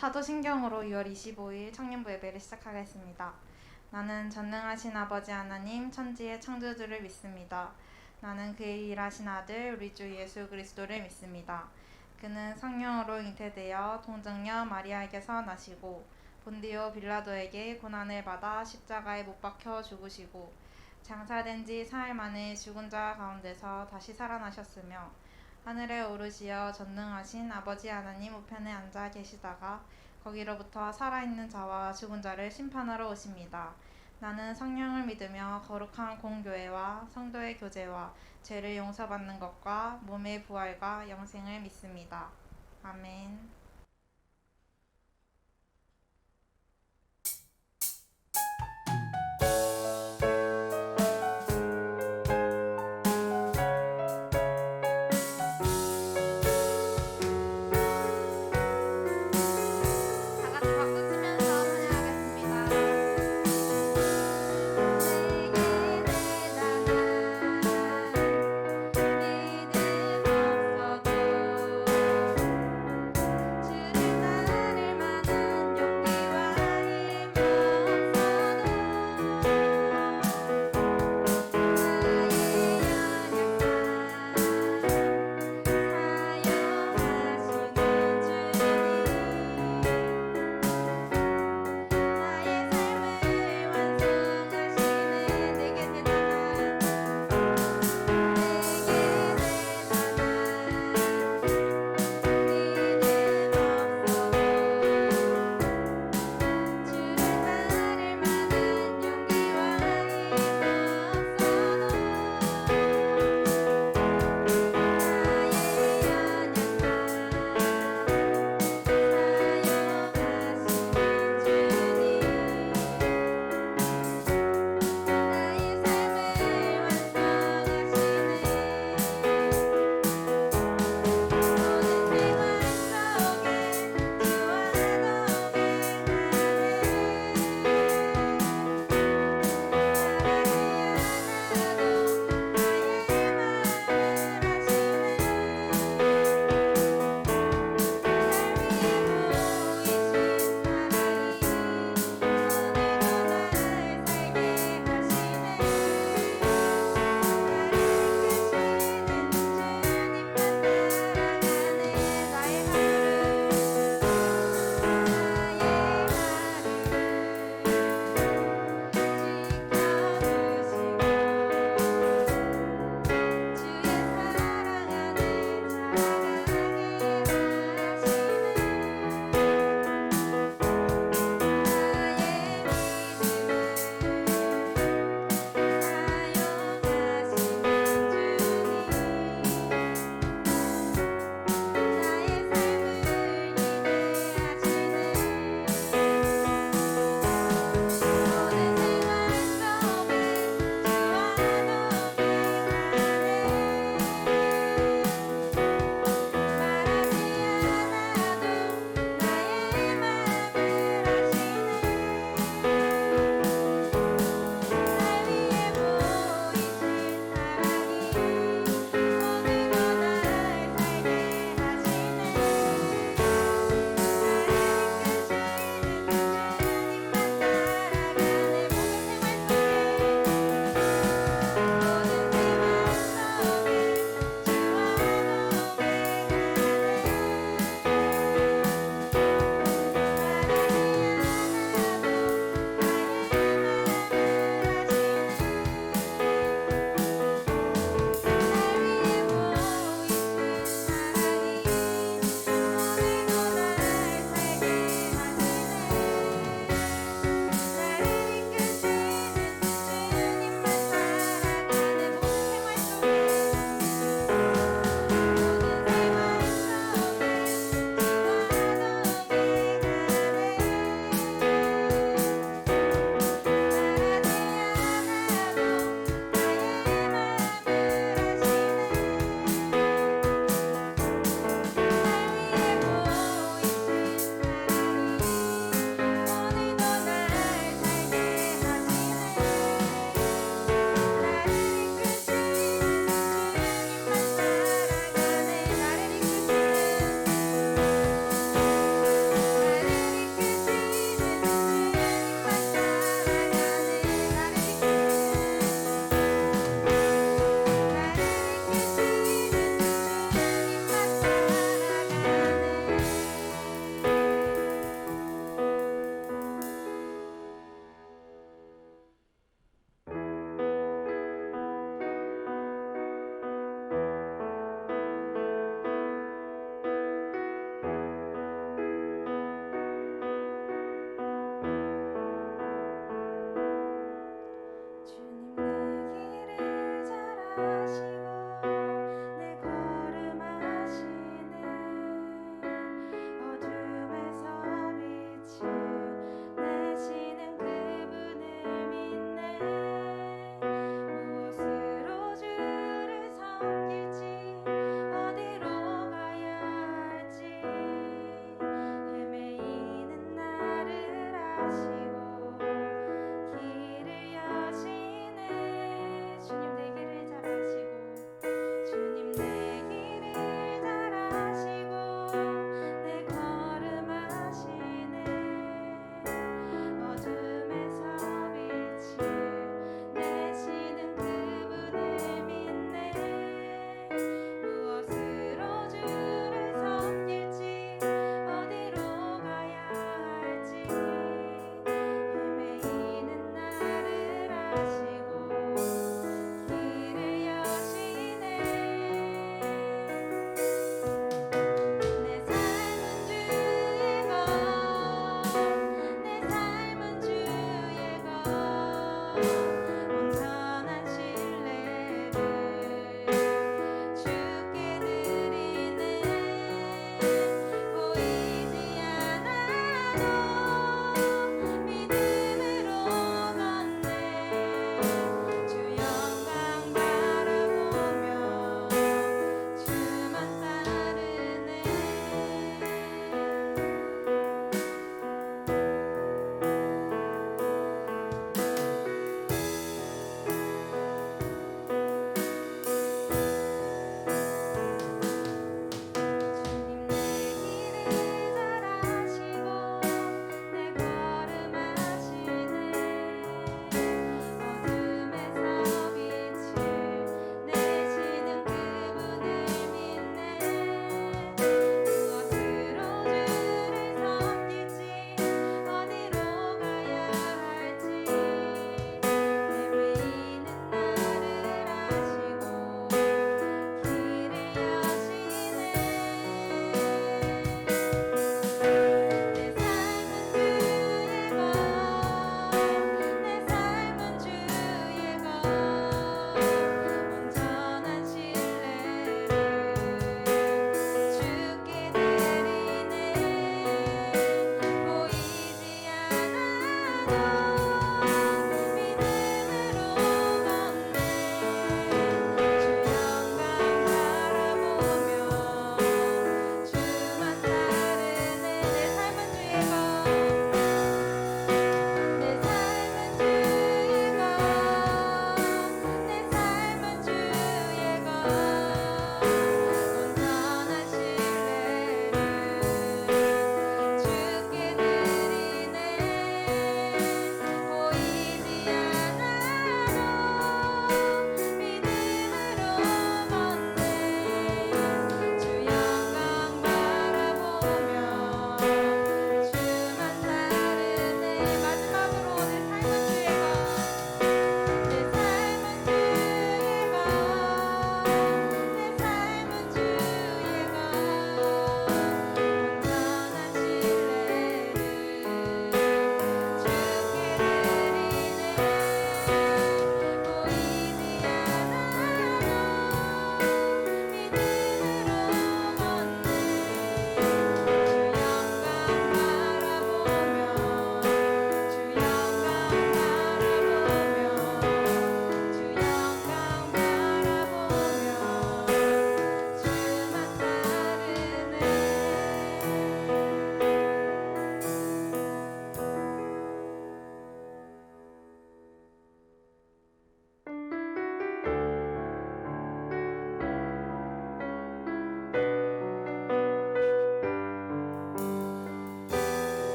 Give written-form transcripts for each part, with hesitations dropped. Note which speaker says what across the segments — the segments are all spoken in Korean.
Speaker 1: 사도신경으로 2월 25일 청년부 예배를 시작하겠습니다. 나는 전능하신 아버지 하나님 천지의 창조주를 믿습니다. 나는 그의 일하신 아들 우리 주 예수 그리스도를 믿습니다. 그는 성령으로 잉태되어 동정녀 마리아에게서 나시고 본디오 빌라도에게 고난을 받아 십자가에 못 박혀 죽으시고 장사된 지 사흘 만에 죽은 자 가운데서 다시 살아나셨으며 하늘에 오르시어 전능하신 아버지 하나님 우편에 앉아 계시다가 거기로부터 살아있는 자와 죽은 자를 심판하러 오십니다. 나는 성령을 믿으며 거룩한 공교회와 성도의 교제와 죄를 용서받는 것과 몸의 부활과 영생을 믿습니다. 아멘. 다 같이 박수 치면서 찬양하겠습니다. 내게 대단한 믿음 없어도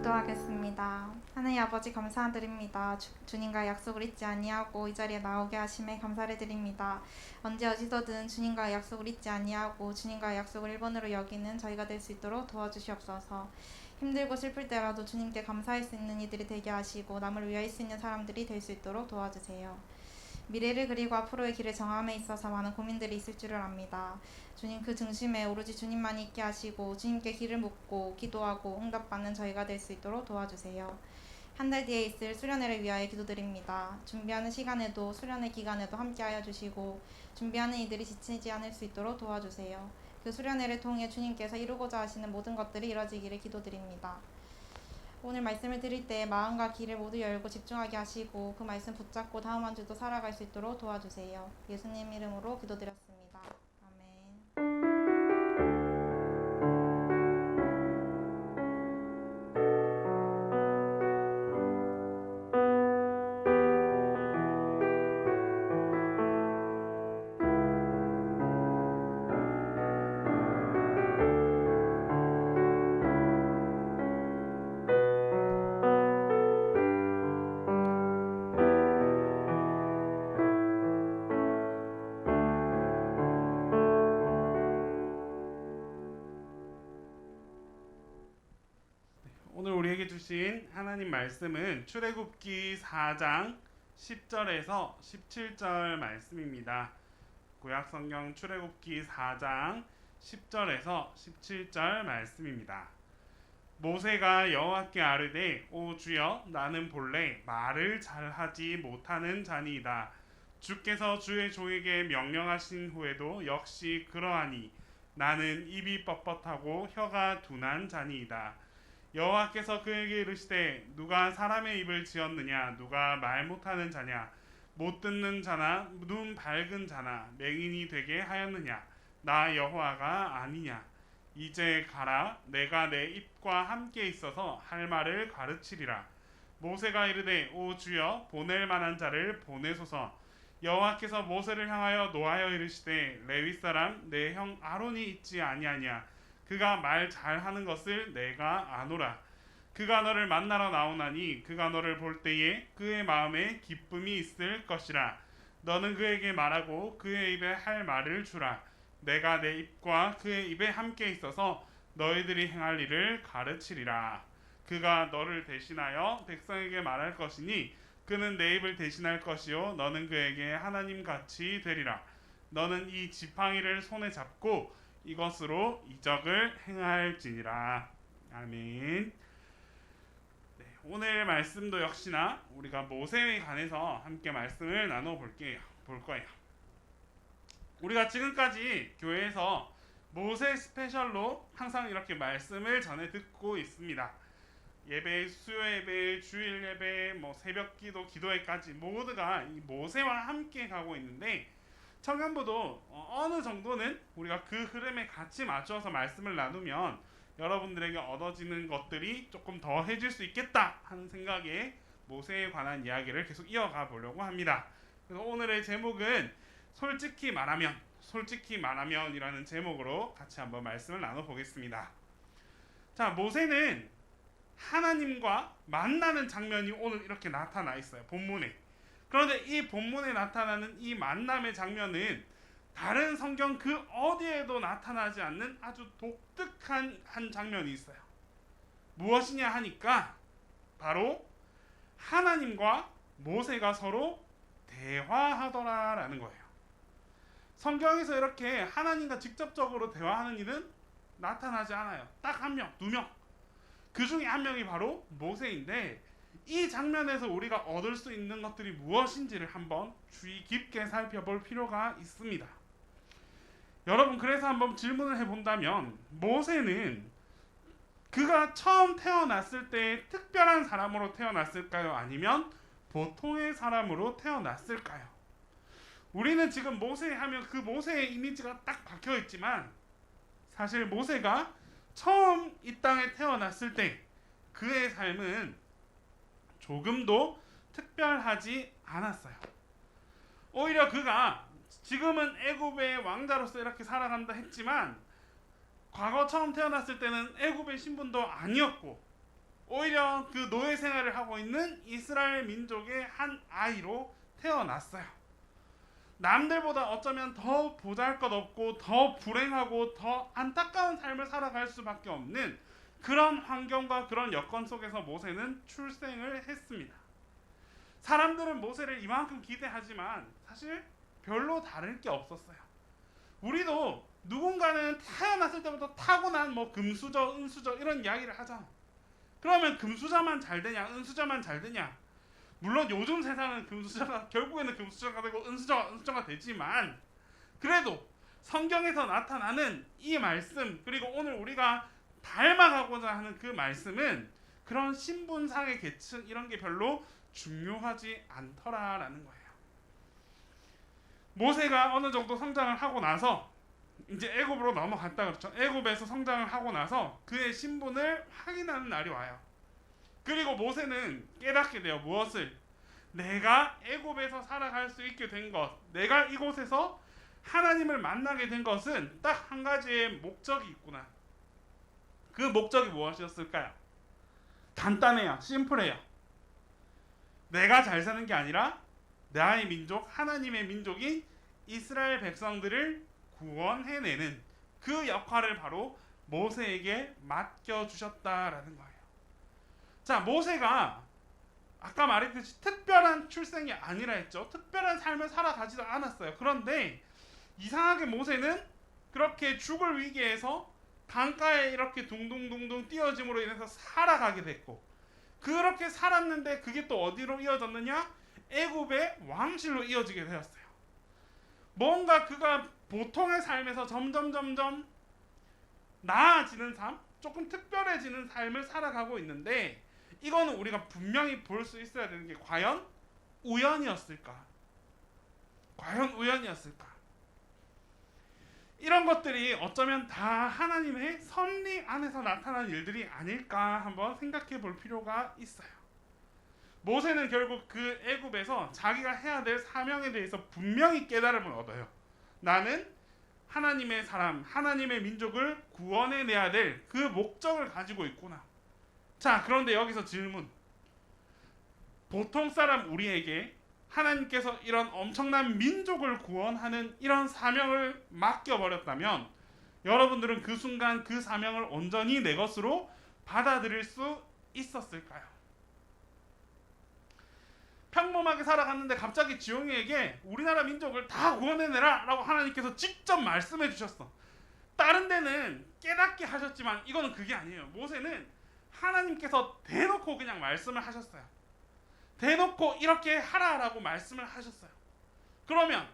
Speaker 1: 기도하겠습니다. 하나님 아버지 감사드립니다. 주님과 약속을 잊지 아니하고 이 자리에 나오게 하심에 감사를 드립니다. 언제 어디서든 주님과 약속을 잊지 아니하고 주님과 약속을 1번으로 여기는 저희가 될 수 있도록 도와주시옵소서. 힘들고 슬플 때라도 주님께 감사할 수 있는 이들이 되게 하시고 남을 위할 수 있는 사람들이 될 수 있도록 도와주세요. 미래를 그리고 앞으로의 길을 정함에 있어서 많은 고민들이 있을 줄을 압니다. 주님 그 중심에 오로지 주님만이 있게 하시고 주님께 길을 묻고 기도하고 응답받는 저희가 될 수 있도록 도와주세요. 한 달 뒤에 있을 수련회를 위하여 기도드립니다. 준비하는 시간에도 수련회 기간에도 함께하여 주시고 준비하는 이들이 지치지 않을 수 있도록 도와주세요. 그 수련회를 통해 주님께서 이루고자 하시는 모든 것들이 이루어지기를 기도드립니다. 오늘 말씀을 드릴 때 마음과 귀를 모두 열고 집중하게 하시고 그 말씀 붙잡고 다음 한 주도 살아갈 수 있도록 도와주세요. 예수님 이름으로 기도드렸습니다. 아멘.
Speaker 2: 오늘 우리에게 주신 하나님 말씀은 출애굽기 4장 10절에서 17절 말씀입니다. 구약성경 출애굽기 4장 10절에서 17절 말씀입니다. 모세가 여호와께 아뢰되 오 주여 나는 본래 말을 잘하지 못하는 자니이다. 주께서 주의 종에게 명령하신 후에도 역시 그러하니 나는 입이 뻣뻣하고 혀가 둔한 자니이다. 여호와께서 그에게 이르시되 누가 사람의 입을 지었느냐 누가 말 못하는 자냐 못 듣는 자나 눈 밝은 자나 맹인이 되게 하였느냐 나 여호와가 아니냐. 이제 가라 내가 내 입과 함께 있어서 할 말을 가르치리라. 모세가 이르되 오 주여 보낼 만한 자를 보내소서. 여호와께서 모세를 향하여 노하여 이르시되 레위 사람 내 형 아론이 있지 아니하냐. 그가 말 잘하는 것을 내가 아노라. 그가 너를 만나러 나오나니 그가 너를 볼 때에 그의 마음에 기쁨이 있을 것이라. 너는 그에게 말하고 그의 입에 할 말을 주라. 내가 내 입과 그의 입에 함께 있어서 너희들이 행할 일을 가르치리라. 그가 너를 대신하여 백성에게 말할 것이니 그는 내 입을 대신할 것이요 너는 그에게 하나님 같이 되리라. 너는 이 지팡이를 손에 잡고 이것으로 이적을 행할지니라. 아멘. 네, 오늘 말씀도 역시나 우리가 모세에 관해서 함께 말씀을 나눠 볼 거예요. 우리가 지금까지 교회에서 모세 스페셜로 항상 이렇게 말씀을 전해 듣고 있습니다. 예배, 수요 예배, 주일 예배, 새벽기도, 기도회까지 모두가 이 모세와 함께 가고 있는데 청년부도 어느 정도는 우리가 그 흐름에 같이 맞춰서 말씀을 나누면 여러분들에게 얻어지는 것들이 조금 더 해줄 수 있겠다 하는 생각에 모세에 관한 이야기를 계속 이어가 보려고 합니다. 그래서 오늘의 제목은 솔직히 말하면이라는 제목으로 같이 한번 말씀을 나눠보겠습니다. 자, 모세는 하나님과 만나는 장면이 오늘 이렇게 나타나 있어요. 본문에. 그런데 이 본문에 나타나는 이 만남의 장면은 다른 성경 그 어디에도 나타나지 않는 아주 독특한 한 장면이 있어요. 무엇이냐 하니까 바로 하나님과 모세가 서로 대화하더라라는 거예요. 성경에서 이렇게 하나님과 직접적으로 대화하는 일은 나타나지 않아요. 딱 한 명, 두 명. 그 중에 한 명이 바로 모세인데 이 장면에서 우리가 얻을 수 있는 것들이 무엇인지를 한번 주의 깊게 살펴볼 필요가 있습니다. 여러분, 그래서 한번 질문을 해본다면 모세는 그가 처음 태어났을 때 특별한 사람으로 태어났을까요? 아니면 보통의 사람으로 태어났을까요? 우리는 지금 모세 하면 그 모세의 이미지가 딱 박혀있지만 사실 모세가 처음 이 땅에 태어났을 때 그의 삶은 조금도 특별하지 않았어요. 오히려 그가 지금은 애굽의 왕자로서 이렇게 살아간다 했지만 과거 처음 태어났을 때는 애굽의 신분도 아니었고 오히려 그 노예 생활을 하고 있는 이스라엘 민족의 한 아이로 태어났어요. 남들보다 어쩌면 더 보잘것없고 더 불행하고 더 안타까운 삶을 살아갈 수밖에 없는 그런 환경과 그런 여건 속에서 모세는 출생을 했습니다. 사람들은 모세를 이만큼 기대하지만 사실 별로 다를 게 없었어요. 우리도 누군가는 태어났을 때부터 타고난 뭐 금수저, 은수저 이런 이야기를 하잖아. 그러면 금수저만 잘 되냐, 은수저만 잘 되냐? 물론 요즘 세상은 금수저가 결국에는 금수저가 되고 은수저가 되지만 그래도 성경에서 나타나는 이 말씀 그리고 오늘 우리가 닮아가고자 하는 그 말씀은 그런 신분상의 계층 이런 게 별로 중요하지 않더라라는 거예요. 모세가 어느 정도 성장을 하고 나서 이제 애굽으로 넘어갔다 그렇죠. 애굽에서 성장을 하고 나서 그의 신분을 확인하는 날이 와요. 그리고 모세는 깨닫게 돼요. 무엇을? 내가 애굽에서 살아갈 수 있게 된 것, 내가 이곳에서 하나님을 만나게 된 것은 딱 한 가지의 목적이 있구나. 그 목적이 무엇이었을까요? 간단해요. 심플해요. 내가 잘 사는 게 아니라 나의 민족, 하나님의 민족인 이스라엘 백성들을 구원해내는 그 역할을 바로 모세에게 맡겨주셨다라는 거예요. 자, 모세가 아까 말했듯이 특별한 출생이 아니라 했죠. 특별한 삶을 살아가지도 않았어요. 그런데 이상하게 모세는 그렇게 죽을 위기에서 강가에 이렇게 둥둥둥둥 뛰어짐으로 인해서 살아가게 됐고 그렇게 살았는데 그게 또 어디로 이어졌느냐? 애굽의 왕실로 이어지게 되었어요. 뭔가 그가 보통의 삶에서 점점 나아지는 삶, 조금 특별해지는 삶을 살아가고 있는데 이거는 우리가 분명히 볼 수 있어야 되는 게 과연 우연이었을까? 과연 우연이었을까? 이런 것들이 어쩌면 다 하나님의 섭리 안에서 나타난 일들이 아닐까 한번 생각해 볼 필요가 있어요. 모세는 결국 그 애굽에서 자기가 해야 될 사명에 대해서 분명히 깨달음을 얻어요. 나는 하나님의 사람, 하나님의 민족을 구원해내야 될 그 목적을 가지고 있구나. 자, 그런데 여기서 질문. 보통 사람 우리에게 하나님께서 이런 엄청난 민족을 구원하는 이런 사명을 맡겨버렸다면 여러분들은 그 순간 그 사명을 온전히 내 것으로 받아들일 수 있었을까요? 평범하게 살아갔는데 갑자기 지용이에게 우리나라 민족을 다 구원해내라 라고 하나님께서 직접 말씀해 주셨어. 다른 데는 깨닫게 하셨지만 이거는 그게 아니에요. 모세는 하나님께서 대놓고 그냥 말씀을 하셨어요. 대놓고 이렇게 하라라고 말씀을 하셨어요. 그러면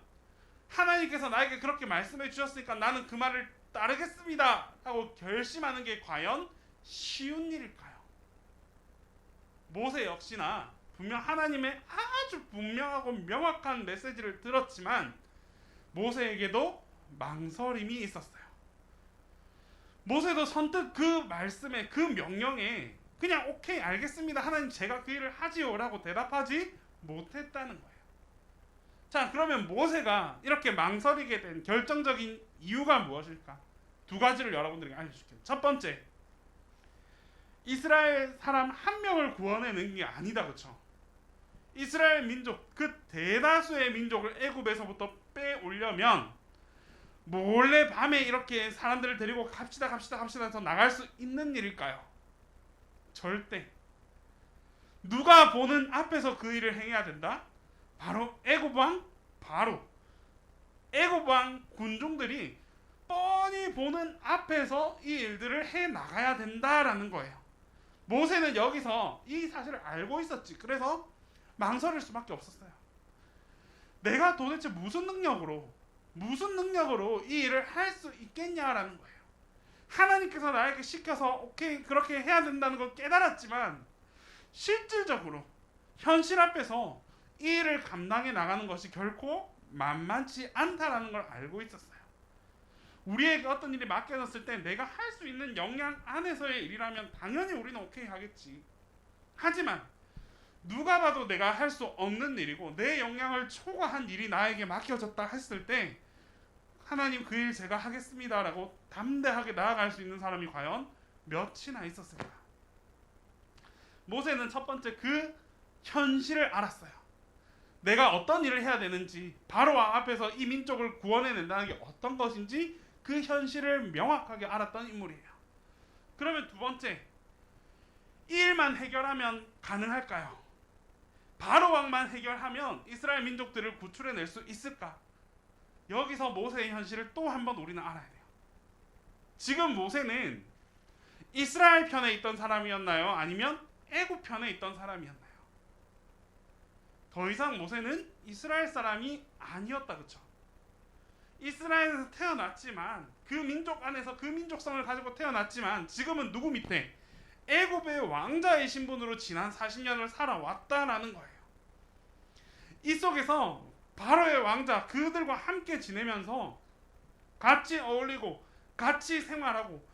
Speaker 2: 하나님께서 나에게 그렇게 말씀해 주셨으니까 나는 그 말을 따르겠습니다 하고 결심하는 게 과연 쉬운 일일까요? 모세 역시나 분명 하나님의 아주 분명하고 명확한 메시지를 들었지만 모세에게도 망설임이 있었어요. 모세도 선뜻 그 말씀에 그 명령에 그냥 오케이 알겠습니다 하나님 제가 그 일을 하지요 라고 대답하지 못했다는 거예요. 자, 그러면 모세가 이렇게 망설이게 된 결정적인 이유가 무엇일까? 두 가지를 여러분들에게 알려줄게요. 첫 번째, 이스라엘 사람 한 명을 구원해낸 게 아니다. 그렇죠? 이스라엘 민족 그 대다수의 민족을 애굽에서부터 빼오려면 몰래 밤에 이렇게 사람들을 데리고 갑시다 해서 나갈 수 있는 일일까요? 절대. 누가 보는 앞에서 그 일을 행해야 된다? 바로 애굽왕 애굽왕 군중들이 뻔히 보는 앞에서 이 일들을 해 나가야 된다라는 거예요. 모세는 여기서 이 사실을 알고 있었지. 그래서 망설일 수밖에 없었어요. 내가 도대체 무슨 능력으로 이 일을 할 수 있겠냐라는 거예요. 하나님께서 나에게 시켜서 오케이 그렇게 해야 된다는 걸 깨달았지만 실질적으로 현실 앞에서 이 일을 감당해 나가는 것이 결코 만만치 않다라는 걸 알고 있었어요. 우리에게 어떤 일이 맡겨졌을 때 내가 할 수 있는 역량 안에서의 일이라면 당연히 우리는 오케이 하겠지. 하지만 누가 봐도 내가 할 수 없는 일이고 내 역량을 초과한 일이 나에게 맡겨졌다 했을 때 하나님 그 일 제가 하겠습니다라고 담대하게 나아갈 수 있는 사람이 과연 몇이나 있었을까? 모세는 첫 번째 그 현실을 알았어요. 내가 어떤 일을 해야 되는지, 바로와 앞에서 이 민족을 구원해낸다는 게 어떤 것인지 그 현실을 명확하게 알았던 인물이에요. 그러면 두 번째, 이 일만 해결하면 가능할까요? 바로 왕만 해결하면 이스라엘 민족들을 구출해낼 수 있을까? 여기서 모세의 현실을 또 한 번 우리는 알아야 돼요. 지금 모세는 이스라엘 편에 있던 사람이었나요? 아니면 애굽 편에 있던 사람이었나요? 더 이상 모세는 이스라엘 사람이 아니었다, 그쵸? 이스라엘에서 태어났지만 그 민족 안에서 그 민족성을 가지고 태어났지만 지금은 누구 밑에? 애굽의 왕자의 신분으로 지난 40년을 살아왔다라는 거예요. 이 속에서 바로의 왕자 그들과 함께 지내면서 같이 어울리고 같이 생활하고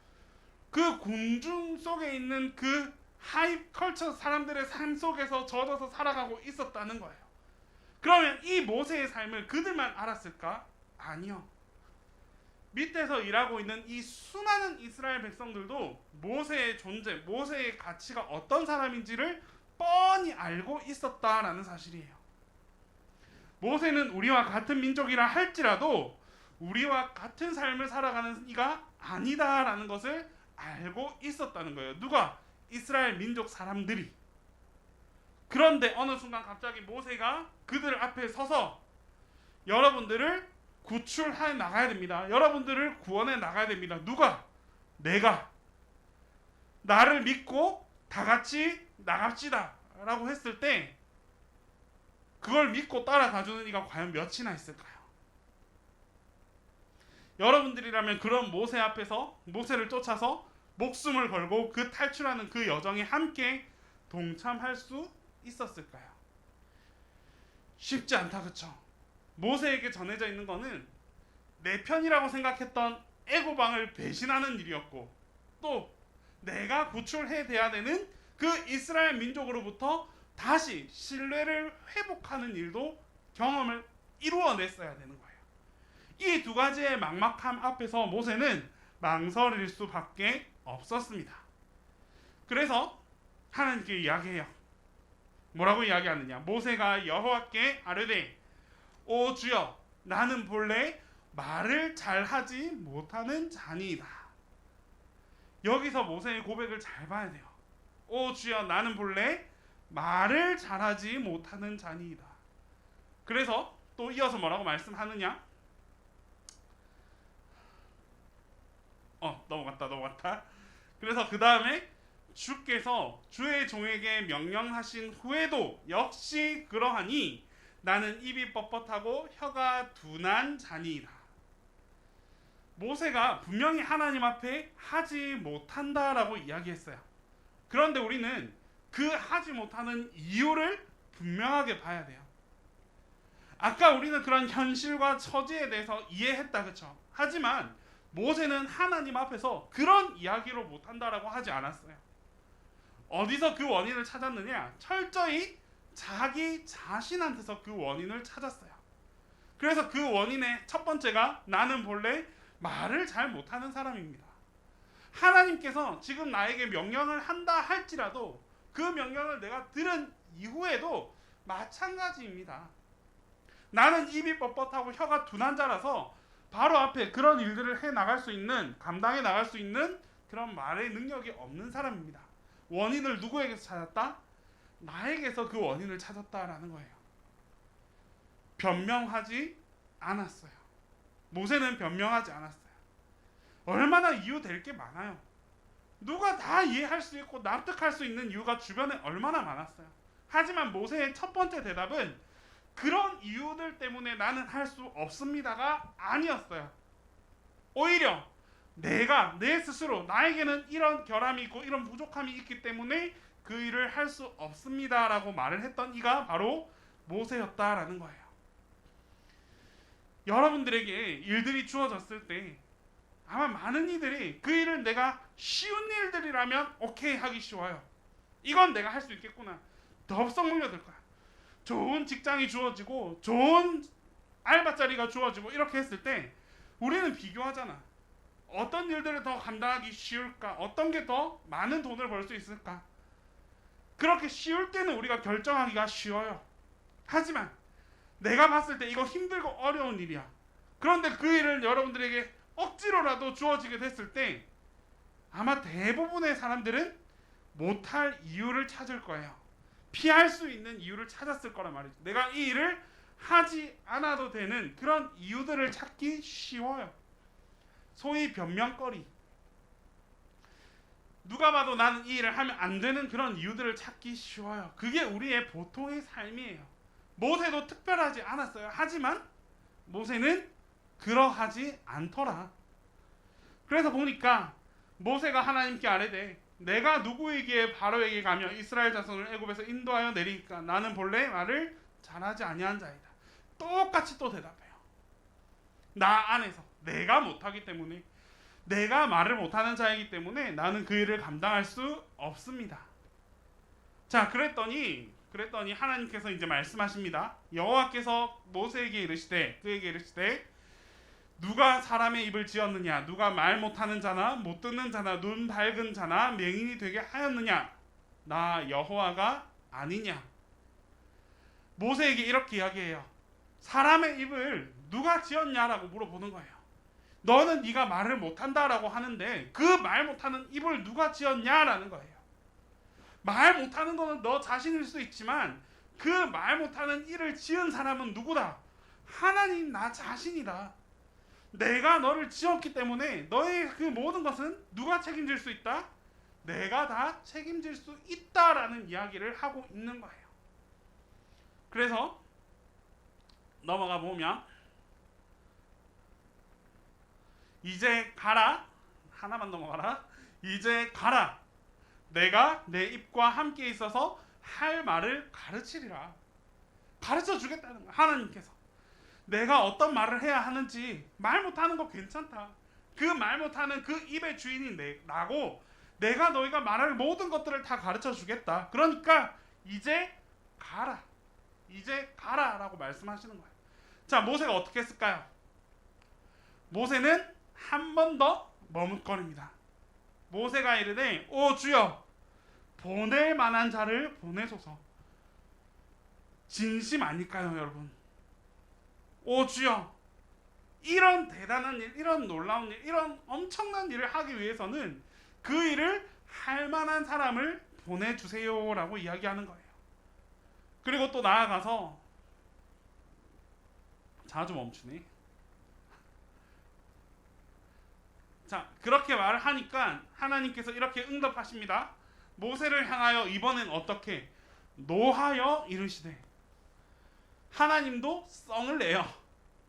Speaker 2: 그 궁중 속에 있는 그 하이 컬처 사람들의 삶 속에서 젖어서 살아가고 있었다는 거예요. 그러면 이 모세의 삶을 그들만 알았을까? 아니요. 밑에서 일하고 있는 이 수많은 이스라엘 백성들도 모세의 존재, 모세의 가치가 어떤 사람인지를 뻔히 알고 있었다라는 사실이에요. 모세는 우리와 같은 민족이라 할지라도 우리와 같은 삶을 살아가는 이가 아니다라는 것을 알고 있었다는 거예요. 누가? 이스라엘 민족 사람들이. 그런데 어느 순간 갑자기 모세가 그들 앞에 서서 여러분들을 구출해 나가야 됩니다. 여러분들을 구원해 나가야 됩니다. 누가? 내가. 나를 믿고 다 같이 나갑시다 라고 했을 때 그걸 믿고 따라가주는 이가 과연 몇이나 있을까요? 여러분들이라면 그런 모세 앞에서 모세를 쫓아서 목숨을 걸고 그 탈출하는 그 여정에 함께 동참할 수 있었을까요? 쉽지 않다, 그쵸? 모세에게 전해져 있는 거는 내 편이라고 생각했던 애굽 왕을 배신하는 일이었고 또 내가 구출해야 되는 그 이스라엘 민족으로부터 다시 신뢰를 회복하는 일도 경험을 이루어냈어야 되는 거예요. 이 두 가지의 막막함 앞에서 모세는 망설일 수밖에 없었습니다. 그래서 하나님께 이야기해요. 뭐라고 이야기하느냐? 모세가 여호와께 아뢰되 오 주여 나는 본래 말을 잘하지 못하는 자니이다. 여기서 모세의 고백을 잘 봐야 돼요. 오 주여 나는 본래 말을 잘하지 못하는 자니이다. 그래서 또 이어서 뭐라고 말씀하느냐? 넘어갔다. 그래서 그 다음에 주께서 주의 종에게 명령하신 후에도 역시 그러하니 나는 입이 뻣뻣하고 혀가 둔한 자니이다. 모세가 분명히 하나님 앞에 하지 못한다라고 이야기했어요. 그런데 우리는 그 하지 못하는 이유를 분명하게 봐야 돼요. 아까 우리는 그런 현실과 처지에 대해서 이해했다, 그쵸? 하지만 모세는 하나님 앞에서 그런 이야기로 못한다라고 하지 않았어요. 어디서 그 원인을 찾았느냐? 철저히 자기 자신한테서 그 원인을 찾았어요. 그래서 그 원인의 첫 번째가 나는 본래 말을 잘 못하는 사람입니다. 하나님께서 지금 나에게 명령을 한다 할지라도 그 명령을 내가 들은 이후에도 마찬가지입니다. 나는 입이 뻣뻣하고 혀가 둔한 자라서 바로 앞에 그런 일들을 해 나갈 수 있는, 감당해 나갈 수 있는 그런 말의 능력이 없는 사람입니다. 원인을 누구에게서 찾았다? 나에게서 그 원인을 찾았다라는 거예요. 변명하지 않았어요. 모세는 변명하지 않았어요. 얼마나 이유될 게 많아요. 누가 다 이해할 수 있고 납득할 수 있는 이유가 주변에 얼마나 많았어요. 하지만 모세의 첫 번째 대답은 그런 이유들 때문에 나는 할 수 없습니다가 아니었어요. 오히려 내가 내 스스로 나에게는 이런 결함이 있고 이런 부족함이 있기 때문에 그 일을 할 수 없습니다라고 말을 했던 이가 바로 모세였다라는 거예요. 여러분들에게 일들이 주어졌을 때 아마 많은 이들이 그 일을 내가 쉬운 일들이라면 오케이 하기 쉬워요. 이건 내가 할 수 있겠구나. 덥석 물려들 거야. 좋은 직장이 주어지고 좋은 알바자리가 주어지고 이렇게 했을 때 우리는 비교하잖아. 어떤 일들을 더 감당하기 쉬울까? 어떤 게 더 많은 돈을 벌 수 있을까? 그렇게 쉬울 때는 우리가 결정하기가 쉬워요. 하지만 내가 봤을 때 이거 힘들고 어려운 일이야. 그런데 그 일을 여러분들에게 억지로라도 주어지게 됐을 때 아마 대부분의 사람들은 못할 이유를 찾을 거예요. 피할 수 있는 이유를 찾았을 거란 말이죠. 내가 이 일을 하지 않아도 되는 그런 이유들을 찾기 쉬워요. 소위 변명거리. 누가 봐도 나는 이 일을 하면 안 되는 그런 이유들을 찾기 쉬워요. 그게 우리의 보통의 삶이에요. 모세도 특별하지 않았어요. 하지만 모세는 그러하지 않더라. 그래서 보니까 모세가 하나님께 아뢰되 내가 누구에게 바로에게 가며 이스라엘 자손을 애굽에서 인도하여 내리니까 나는 본래 말을 잘하지 아니한 자이다. 똑같이 또 대답해요. 나 안에서 내가 못하기 때문에, 내가 말을 못하는 자이기 때문에 나는 그 일을 감당할 수 없습니다. 자, 그랬더니 하나님께서 이제 말씀하십니다. 여호와께서 모세에게 이르시되 그에게 이르시되 누가 사람의 입을 지었느냐? 누가 말 못하는 자나 못 듣는 자나 눈 밝은 자나 맹인이 되게 하였느냐? 나 여호와가 아니냐? 모세에게 이렇게 이야기해요. 사람의 입을 누가 지었냐라고 물어보는 거예요. 너는 네가 말을 못한다라고 하는데 그 말 못하는 입을 누가 지었냐라는 거예요. 말 못하는 거는 너 자신일 수 있지만 그 말 못하는 이를 지은 사람은 누구다? 하나님 나 자신이다. 내가 너를 지었기 때문에 너의 그 모든 것은 누가 책임질 수 있다? 내가 다 책임질 수 있다라는 이야기를 하고 있는 거예요. 그래서 넘어가 보면 이제 가라. 하나만 넘어가라. 이제 가라. 내가 내 입과 함께 있어서 할 말을 가르치리라. 가르쳐 주겠다는 거야. 하나님께서. 내가 어떤 말을 해야 하는지 말 못하는 거 괜찮다. 그 말 못하는 그 입의 주인이 나고 내가 너희가 말할 모든 것들을 다 가르쳐 주겠다. 그러니까 이제 가라. 이제 가라라고 말씀하시는 거예요. 자, 모세가 어떻게 했을까요? 모세는 한 번 더 머뭇거립니다. 모세가 이르되 오 주여 보낼 만한 자를 보내소서. 진심 아닐까요, 여러분? 오 주여, 이런 대단한 일, 이런 놀라운 일, 이런 엄청난 일을 하기 위해서는 그 일을 할 만한 사람을 보내주세요라고 이야기하는 거예요. 그리고 또 나아가서 자주 멈추네. 자, 그렇게 말을 하니까 하나님께서 이렇게 응답하십니다. 모세를 향하여 이번엔 어떻게? 노하여 이르시되. 하나님도 썽을 내요.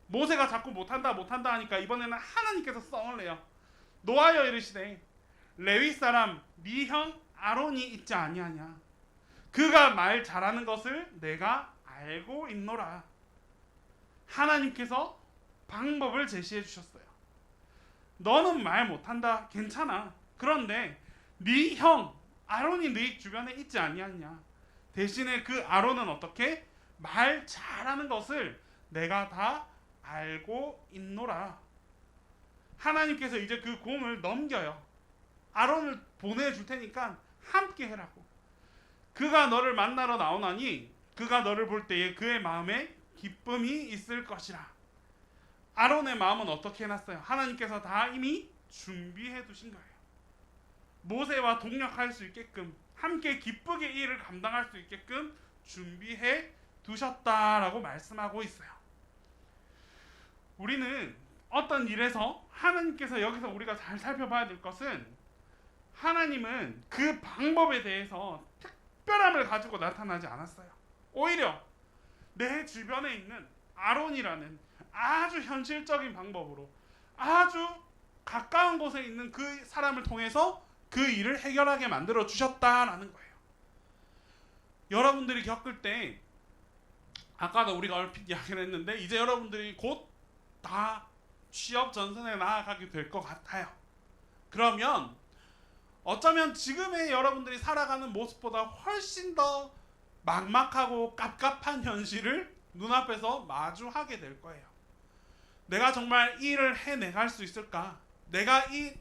Speaker 2: 모세가 자꾸 못한다 하니까 이번에는 하나님께서 썽을 내요. 노하여 이르시되 레위 사람 네 형 아론이 있지 아니하냐? 그가 말 잘하는 것을 내가 알고 있노라. 하나님께서 방법을 제시해 주셨어요. 너는 말 못한다, 괜찮아. 그런데 네 형 아론이 네 주변에 있지 아니하냐? 대신에 그 아론은 어떻게? 말 잘하는 것을 내가 다 알고 있노라. 하나님께서 이제 그 공을 넘겨요. 아론을 보내줄 테니까 함께 해라고. 그가 너를 만나러 나오나니 그가 너를 볼 때에 그의 마음에 기쁨이 있을 것이라. 아론의 마음은 어떻게 해놨어요? 하나님께서 다 이미 준비해 두신 거예요. 모세와 동력할 수 있게끔, 함께 기쁘게 이 일을 감당할 수 있게끔 준비해 두셨다라고 말씀하고 있어요. 우리는 어떤 일에서 하나님께서 여기서 우리가 잘 살펴봐야 될 것은, 하나님은 그 방법에 대해서 특별함을 가지고 나타나지 않았어요. 오히려 내 주변에 있는 아론이라는 아주 현실적인 방법으로 아주 가까운 곳에 있는 그 사람을 통해서 그 일을 해결하게 만들어 주셨다라는 거예요. 여러분들이 겪을 때, 아까도 우리가 얼핏 이야기를 했는데 이제 여러분들이 곧 다 취업 전선에 나아가게 될 것 같아요. 그러면 어쩌면 지금의 여러분들이 살아가는 모습보다 훨씬 더 막막하고 깝깝한 현실을 눈앞에서 마주하게 될 거예요. 내가 정말 이 일을 해내갈 수 있을까? 내가 이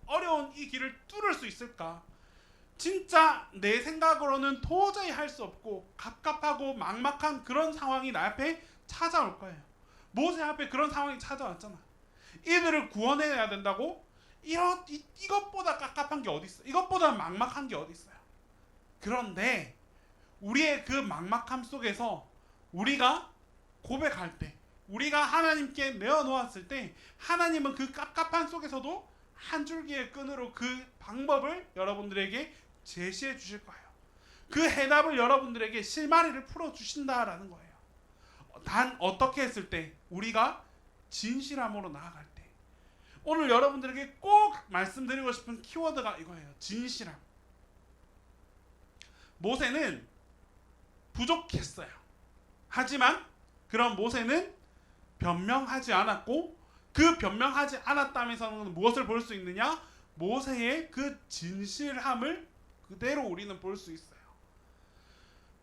Speaker 2: 어려운 이 길을 뚫을 수 있을까? 진짜 내 생각으로는 도저히 할 수 없고 갑갑하고 막막한 그런 상황이 나 앞에 찾아올 거예요. 모세 앞에 그런 상황이 찾아왔잖아. 이들을 구원해야 된다고? 이것보다 갑갑한 게 어디 있어? 이것보다 막막한 게 어디 있어요? 그런데 우리의 그 막막함 속에서 우리가 고백할 때, 우리가 하나님께 내어놓았을 때, 하나님은 그 깝깝한 속에서도 한 줄기의 끈으로 그 방법을 여러분들에게 제시해 주실 거예요. 그 해답을 여러분들에게 실마리를 풀어 주신다라는 거예요. 단 어떻게 했을 때? 우리가 진실함으로 나아갈 때. 오늘 여러분들에게 꼭 말씀드리고 싶은 키워드가 이거예요. 진실함. 모세는 부족했어요. 하지만 그런 모세는 변명하지 않았고, 그 변명하지 않았다면서는 무엇을 볼 수 있느냐? 모세의 그 진실함을 그대로 우리는 볼 수 있어요.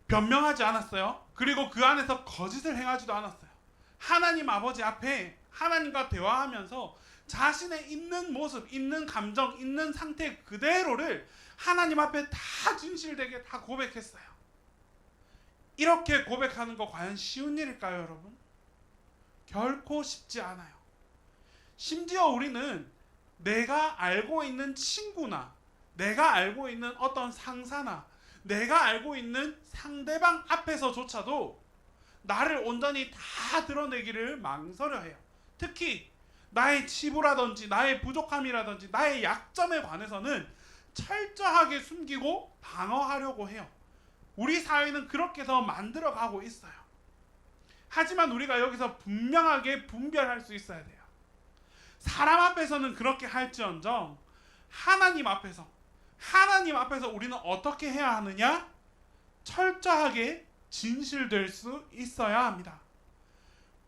Speaker 2: 변명하지 않았어요. 그리고 그 안에서 거짓을 행하지도 않았어요. 하나님 아버지 앞에 하나님과 대화하면서 자신의 있는 모습, 있는 감정, 있는 상태 그대로를 하나님 앞에 다 진실되게 다 고백했어요. 이렇게 고백하는 거 과연 쉬운 일일까요, 여러분? 결코 쉽지 않아요. 심지어 우리는 내가 알고 있는 친구나 내가 알고 있는 어떤 상사나 내가 알고 있는 상대방 앞에서조차도 나를 온전히 다 드러내기를 망설여해요. 특히 나의 치부라든지 나의 부족함이라든지 나의 약점에 관해서는 철저하게 숨기고 방어하려고 해요. 우리 사회는 그렇게 해서 만들어가고 있어요. 하지만 우리가 여기서 분명하게 분별할 수 있어야 돼요. 사람 앞에서는 그렇게 할지언정 하나님 앞에서 우리는 어떻게 해야 하느냐? 철저하게 진실될 수 있어야 합니다.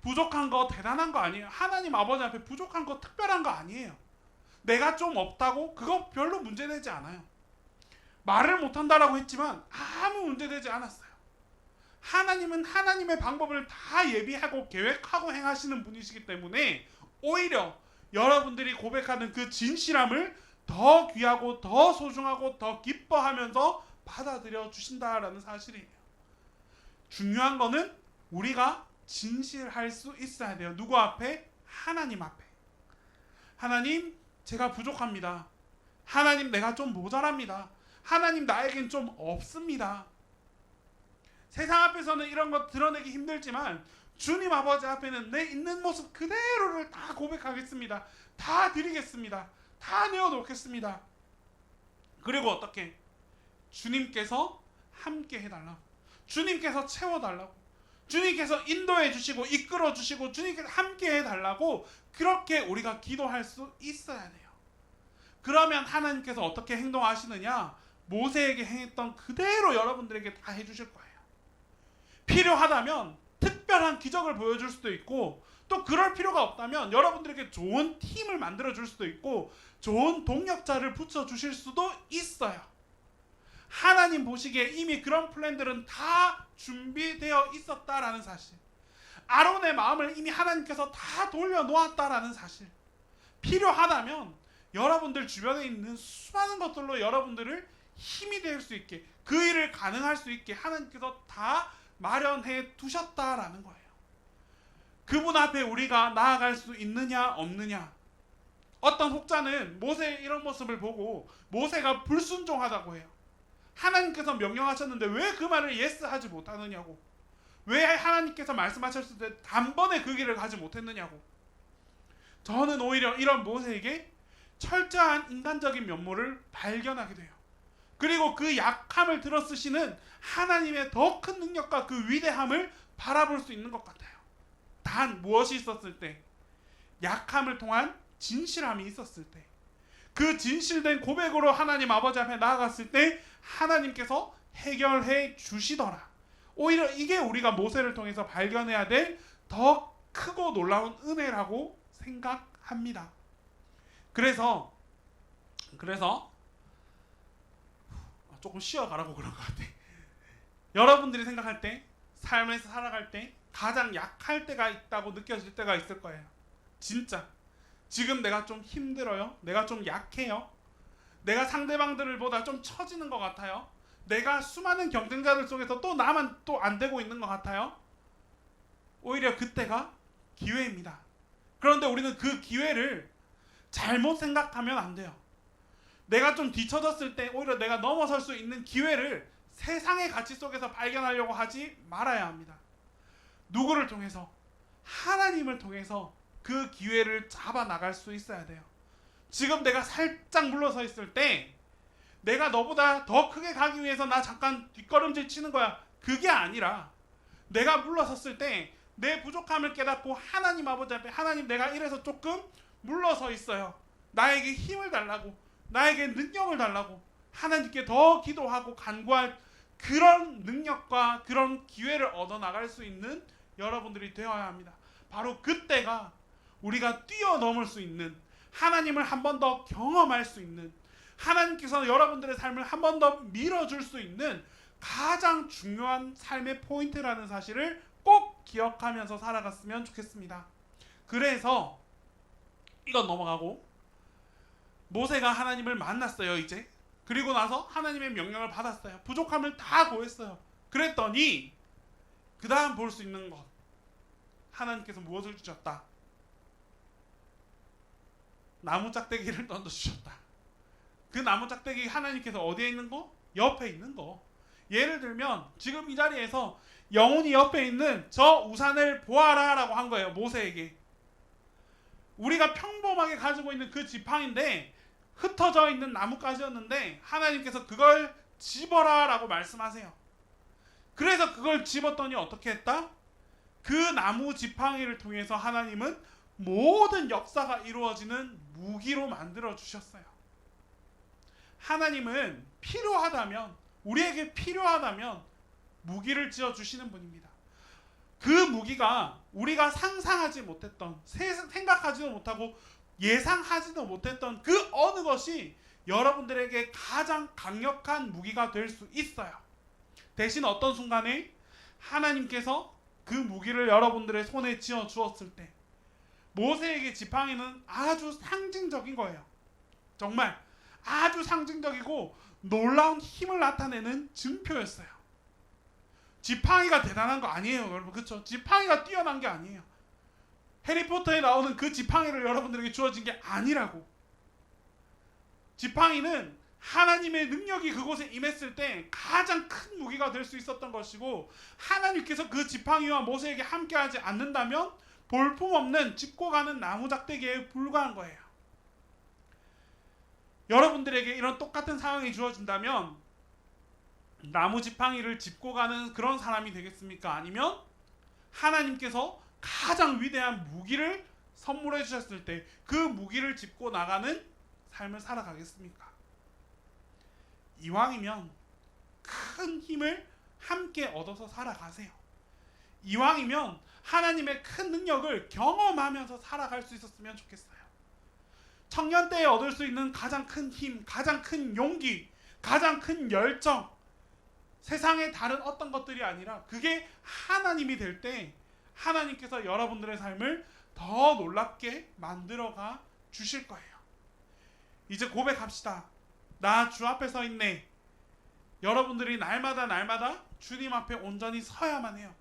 Speaker 2: 부족한 거 대단한 거 아니에요. 하나님 아버지 앞에 부족한 거 특별한 거 아니에요. 내가 좀 없다고? 그거 별로 문제되지 않아요. 말을 못한다라고 했지만 아무 문제되지 않았어요. 하나님은 하나님의 방법을 다 예비하고 계획하고 행하시는 분이시기 때문에 오히려 여러분들이 고백하는 그 진실함을 더 귀하고 더 소중하고 더 기뻐하면서 받아들여 주신다라는 사실이에요. 중요한 거는 우리가 진실할 수 있어야 돼요. 누구 앞에? 하나님 앞에. 하나님, 제가 부족합니다. 하나님, 내가 좀 모자랍니다. 하나님, 나에겐 좀 없습니다. 세상 앞에서는 이런 거 드러내기 힘들지만 주님 아버지 앞에는 내 있는 모습 그대로를 다 고백하겠습니다. 다 드리겠습니다. 다 내어놓겠습니다. 그리고 어떻게? 주님께서 함께 해달라고, 주님께서 채워달라고, 주님께서 인도해 주시고 이끌어 주시고 주님께서 함께 해달라고 그렇게 우리가 기도할 수 있어야 돼요. 그러면 하나님께서 어떻게 행동하시느냐? 모세에게 행했던 그대로 여러분들에게 다 해주실 거예요. 필요하다면 특별한 기적을 보여줄 수도 있고, 또 그럴 필요가 없다면 여러분들에게 좋은 팀을 만들어 줄 수도 있고 좋은 동력자를 붙여 주실 수도 있어요. 하나님 보시기에 이미 그런 플랜들은 다 준비되어 있었다라는 사실, 아론의 마음을 이미 하나님께서 다 돌려놓았다라는 사실, 필요하다면 여러분들 주변에 있는 수많은 것들로 여러분들을 힘이 될 수 있게, 그 일을 가능할 수 있게 하나님께서 다 마련해 두셨다라는 거예요. 그분 앞에 우리가 나아갈 수 있느냐 없느냐. 어떤 혹자는 모세의 이런 모습을 보고 모세가 불순종하다고 해요. 하나님께서 명령하셨는데 왜 그 말을 예스 하지 못하느냐고, 왜 하나님께서 말씀하셨을 때 단번에 그 길을 가지 못했느냐고. 저는 오히려 이런 모세에게 철저한 인간적인 면모를 발견하게 돼요. 그리고 그 약함을 들어쓰시는 하나님의 더 큰 능력과 그 위대함을 바라볼 수 있는 것 같아요. 단 무엇이 있었을 때? 약함을 통한 진실함이 있었을 때, 그 진실된 고백으로 하나님 아버지 앞에 나아갔을 때 하나님께서 해결해 주시더라. 오히려 이게 우리가 모세를 통해서 발견해야 될 더 크고 놀라운 은혜라고 생각합니다. 그래서 조금 쉬어가라고 그런 것 같아. 여러분들이 생각할 때, 삶에서 살아갈 때 가장 약할 때가 있다고 느껴질 때가 있을 거예요. 진짜 지금 내가 좀 힘들어요, 내가 좀 약해요, 내가 상대방들을 보다 좀 처지는 것 같아요? 내가 수많은 경쟁자들 속에서 또 나만 또 안 되고 있는 것 같아요? 오히려 그때가 기회입니다. 그런데 우리는 그 기회를 잘못 생각하면 안 돼요. 내가 좀 뒤처졌을 때 오히려 내가 넘어설 수 있는 기회를 세상의 가치 속에서 발견하려고 하지 말아야 합니다. 누구를 통해서? 하나님을 통해서 그 기회를 잡아 나갈 수 있어야 돼요. 지금 내가 살짝 물러서 있을 때 내가 너보다 더 크게 가기 위해서 나 잠깐 뒷걸음질 치는 거야. 그게 아니라 내가 물러섰을 때 내 부족함을 깨닫고 하나님 아버지 앞에 하나님 내가 이래서 조금 물러서 있어요. 나에게 힘을 달라고, 나에게 능력을 달라고 하나님께 더 기도하고 간구할 그런 능력과 그런 기회를 얻어나갈 수 있는 여러분들이 되어야 합니다. 바로 그때가 우리가 뛰어넘을 수 있는, 하나님을 한 번 더 경험할 수 있는, 하나님께서 여러분들의 삶을 한 번 더 밀어줄 수 있는 가장 중요한 삶의 포인트라는 사실을 꼭 기억하면서 살아갔으면 좋겠습니다. 그래서 이건 넘어가고, 모세가 하나님을 만났어요. 이제 그리고 나서 하나님의 명령을 받았어요. 부족함을 다 고했어요. 그랬더니 그 다음 볼 수 있는 것, 하나님께서 무엇을 주셨다? 나무 짝대기를 던져주셨다. 그 나무 짝대기 하나님께서 어디에 있는 거? 옆에 있는 거. 예를 들면 지금 이 자리에서 영혼이 옆에 있는 저 우산을 보아라 라고 한 거예요. 모세에게. 우리가 평범하게 가지고 있는 그 지팡인데 흩어져 있는 나뭇가지였는데 하나님께서 그걸 집어라 라고 말씀하세요. 그래서 그걸 집었더니 어떻게 했다? 그 나무 지팡이를 통해서 하나님은 모든 역사가 이루어지는 무기로 만들어 주셨어요. 하나님은 필요하다면, 우리에게 필요하다면 무기를 지어 주시는 분입니다. 그 무기가 우리가 상상하지 못했던, 생각하지도 못하고 예상하지도 못했던 그 어느 것이 여러분들에게 가장 강력한 무기가 될 수 있어요. 대신 어떤 순간에 하나님께서 그 무기를 여러분들의 손에 쥐어 주었을 때, 모세에게 지팡이는 아주 상징적인 거예요. 정말 아주 상징적이고 놀라운 힘을 나타내는 증표였어요. 지팡이가 대단한 거 아니에요, 여러분. 그렇죠? 지팡이가 뛰어난 게 아니에요. 해리포터에 나오는 그 지팡이를 여러분들에게 주어진 게 아니라고. 지팡이는 하나님의 능력이 그곳에 임했을 때 가장 큰 무기가 될 수 있었던 것이고, 하나님께서 그 지팡이와 모세에게 함께하지 않는다면 볼품없는 짚고 가는 나무작대기에 불과한 거예요. 여러분들에게 이런 똑같은 상황이 주어진다면 나무 지팡이를 짚고 가는 그런 사람이 되겠습니까? 아니면 하나님께서 가장 위대한 무기를 선물해 주셨을 때 그 무기를 짚고 나가는 삶을 살아가겠습니까? 이왕이면 큰 힘을 함께 얻어서 살아가세요. 이왕이면 하나님의 큰 능력을 경험하면서 살아갈 수 있었으면 좋겠어요. 청년 때에 얻을 수 있는 가장 큰 힘, 가장 큰 용기, 가장 큰 열정, 세상의 다른 어떤 것들이 아니라 그게 하나님이 될 때 하나님께서 여러분들의 삶을 더 놀랍게 만들어가 주실 거예요. 이제 고백합시다. 나 주 앞에 서 있네. 여러분들이 날마다 주님 앞에 온전히 서야만 해요.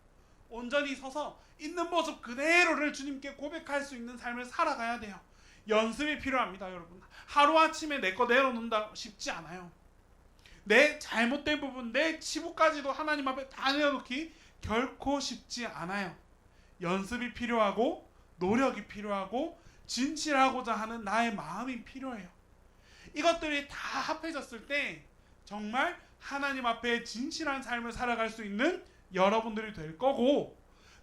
Speaker 2: 온전히 서서 있는 모습 그대로를 주님께 고백할 수 있는 삶을 살아가야 돼요. 연습이 필요합니다, 여러분. 하루아침에 내 거 내려놓는다 쉽지 않아요. 내 잘못된 부분, 내 치부까지도 하나님 앞에 다 내어놓기 결코 쉽지 않아요. 연습이 필요하고 노력이 필요하고 진실하고자 하는 나의 마음이 필요해요. 이것들이 다 합해졌을 때 정말 하나님 앞에 진실한 삶을 살아갈 수 있는 여러분들이 될 거고,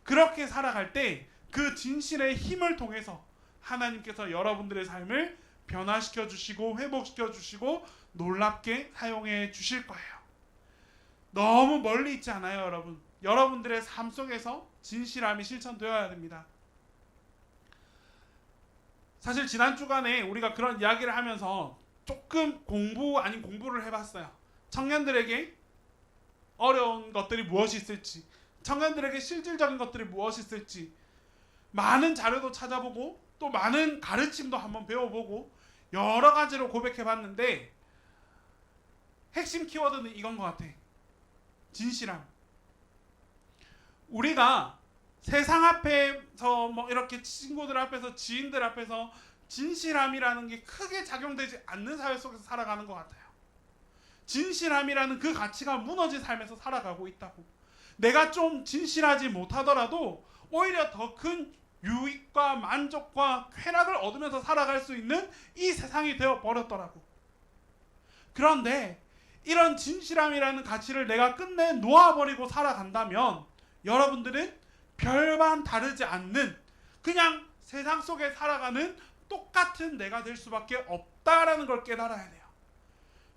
Speaker 2: 그렇게 살아갈 때 그 진실의 힘을 통해서 하나님께서 여러분들의 삶을 변화시켜 주시고 회복시켜 주시고 놀랍게 사용해 주실 거예요. 너무 멀리 있지 않아요, 여러분. 여러분들의 삶 속에서 진실함이 실천되어야 됩니다. 사실 지난 주간에 우리가 그런 이야기를 하면서 조금 공부 아닌 공부를 해봤어요. 청년들에게 어려운 것들이 무엇이 있을지, 청년들에게 실질적인 것들이 무엇이 있을지 많은 자료도 찾아보고 또 많은 가르침도 한번 배워보고 여러 가지로 고백해봤는데, 핵심 키워드는 이건 것 같아. 진실함. 우리가 세상 앞에서 뭐 이렇게 친구들 앞에서 지인들 앞에서 진실함이라는 게 크게 작용되지 않는 사회 속에서 살아가는 것 같아요. 진실함이라는 그 가치가 무너진 삶에서 살아가고 있다고. 내가 좀 진실하지 못하더라도 오히려 더 큰 유익과 만족과 쾌락을 얻으면서 살아갈 수 있는 이 세상이 되어 버렸더라고. 그런데 이런 진실함이라는 가치를 내가 끝내 놓아버리고 살아간다면 여러분들은 별반 다르지 않는 그냥 세상 속에 살아가는 똑같은 내가 될 수밖에 없다라는 걸 깨달아야 돼요.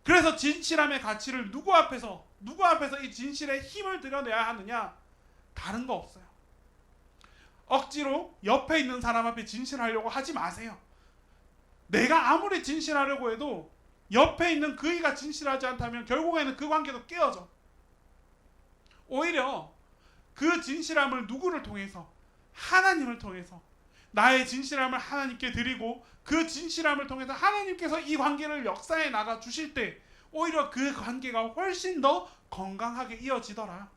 Speaker 2: 그래서 진실함의 가치를 누구 앞에서 이 진실의 힘을 드러내야 하느냐? 다른 거 없어요. 억지로 옆에 있는 사람 앞에 진실하려고 하지 마세요. 내가 아무리 진실하려고 해도 옆에 있는 그이가 진실하지 않다면 결국에는 그 관계도 깨어져. 오히려 그 진실함을 누구를 통해서? 하나님을 통해서 나의 진실함을 하나님께 드리고 그 진실함을 통해서 하나님께서 이 관계를 역사해 나가 주실 때 오히려 그 관계가 훨씬 더 건강하게 이어지더라.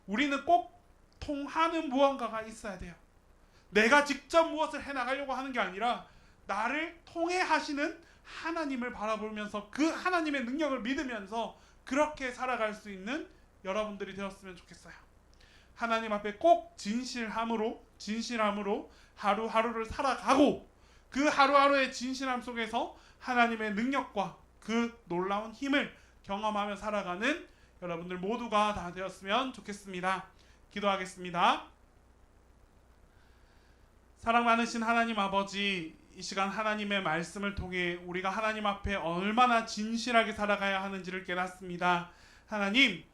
Speaker 2: 우리는 꼭 통하는 무언가가 있어야 돼요. 내가 직접 무엇을 해나가려고 하는 게 아니라 나를 통해 하시는 하나님을 바라보면서 그 하나님의 능력을 믿으면서 그렇게 살아갈 수 있는 여러분들이 되었으면 좋겠어요. 하나님 앞에 꼭 진실함으로 하루하루를 살아가고 그 하루하루의 진실함 속에서 하나님의 능력과 그 놀라운 힘을 경험하며 살아가는 여러분들 모두가 다 되었으면 좋겠습니다. 기도하겠습니다. 사랑 많으신 하나님 아버지, 이 시간 하나님의 말씀을 통해 우리가 하나님 앞에 얼마나 진실하게 살아가야 하는지를 깨닫습니다. 하나님,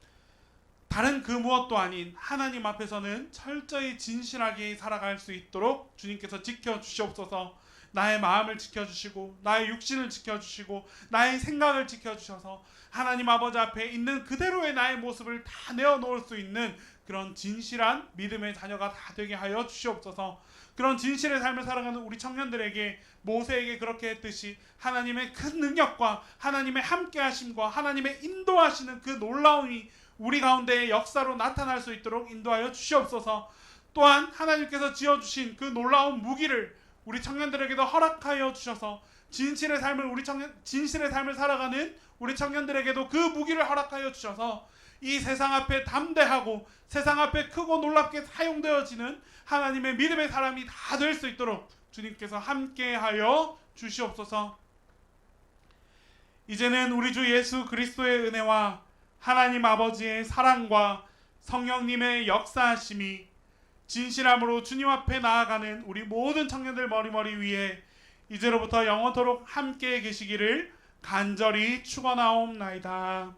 Speaker 2: 다른 그 무엇도 아닌 하나님 앞에서는 철저히 진실하게 살아갈 수 있도록 주님께서 지켜주시옵소서. 나의 마음을 지켜주시고 나의 육신을 지켜주시고 나의 생각을 지켜주셔서 하나님 아버지 앞에 있는 그대로의 나의 모습을 다 내어놓을 수 있는 그런 진실한 믿음의 자녀가 다 되게 하여 주시옵소서. 그런 진실의 삶을 살아가는 우리 청년들에게 모세에게 그렇게 했듯이 하나님의 큰 능력과 하나님의 함께하심과 하나님의 인도하시는 그 놀라움이 우리 가운데의 역사로 나타날 수 있도록 인도하여 주시옵소서. 또한 하나님께서 지어주신 그 놀라운 무기를 우리 청년들에게도 허락하여 주셔서 진실의 삶을 살아가는 우리 청년들에게도 그 무기를 허락하여 주셔서 이 세상 앞에 담대하고 세상 앞에 크고 놀랍게 사용되어지는 하나님의 믿음의 사람이 다 될 수 있도록 주님께서 함께하여 주시옵소서. 이제는 우리 주 예수 그리스도의 은혜와 하나님 아버지의 사랑과 성령님의 역사하심이 진실함으로 주님 앞에 나아가는 우리 모든 청년들 머리머리 위에 이제로부터 영원토록 함께 계시기를 간절히 축원하옵나이다.